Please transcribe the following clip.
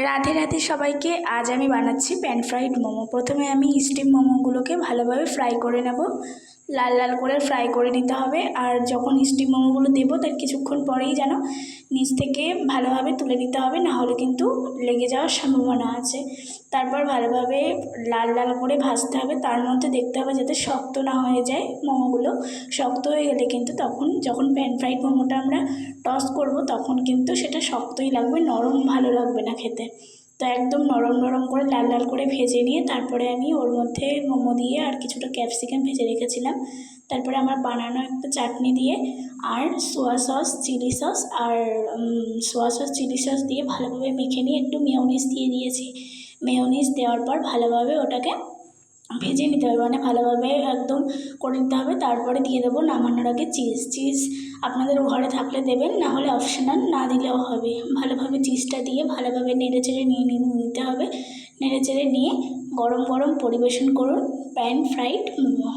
রাধে রাধে সবাইকে। আজ আমি বানাচ্ছি প্যান ফ্রাইড মোমো। প্রথমে আমি স্টিম মোমোগুলোকে ভালোভাবে ফ্রাই করে নেব, লাল লাল করে ফ্রাই করে নিতে হবে। আর যখন স্টিম মোমোগুলো দেবো তার কিছুক্ষণ পরেই যেন নিচ থেকে ভালোভাবে তুলে নিতে হবে, না হলে কিন্তু লেগে যাওয়ার সম্ভাবনা আছে। তারপর ভালোভাবে লাল লাল করে ভাজতে হবে, তার মধ্যে দেখতে হবে যাতে শক্ত না হয়ে যায় মোমোগুলো। শক্ত হয়ে গেলে কিন্তু তখন যখন প্যান ফ্রাইড মোমোটা আমরা টস করব তখন কিন্তু সেটা শক্তই লাগবে, নরম ভালো লাগবে না খেতে। তো একদম নরম নরম করে লাল লাল করে ভেজে নিয়ে তারপরে আমি ওর মধ্যে মোমো দিয়ে আর কিছুটা ক্যাপসিকাম ভেজে রেখেছিলাম। তারপরে আমার বানানো একটা চাটনি দিয়ে আর সোয়া সস চিলি সস আর সোয়া সস চিলি সস দিয়ে ভালোভাবে মেখে নিয়ে একটু মেয়োনিজ দিয়ে দিয়েছি। মেয়োনিজ দেওয়ার পর ভালোভাবে ওটাকে ভেজে নিতে হবে, মানে ভালোভাবে একদম করে নিতে হবে। তারপরে দিয়ে দেবো নামানোর আগে চিজ আপনাদের ঘরে থাকলে দেবেন, না হলে অপশনাল, না দিলেও হবে। ভালোভাবে চিজটা দিয়ে ভালোভাবে নেড়ে চেড়ে নিতে হবে। নেড়ে চেড়ে নিয়ে গরম গরম পরিবেশন করুন প্যান ফ্রাইড মোমো।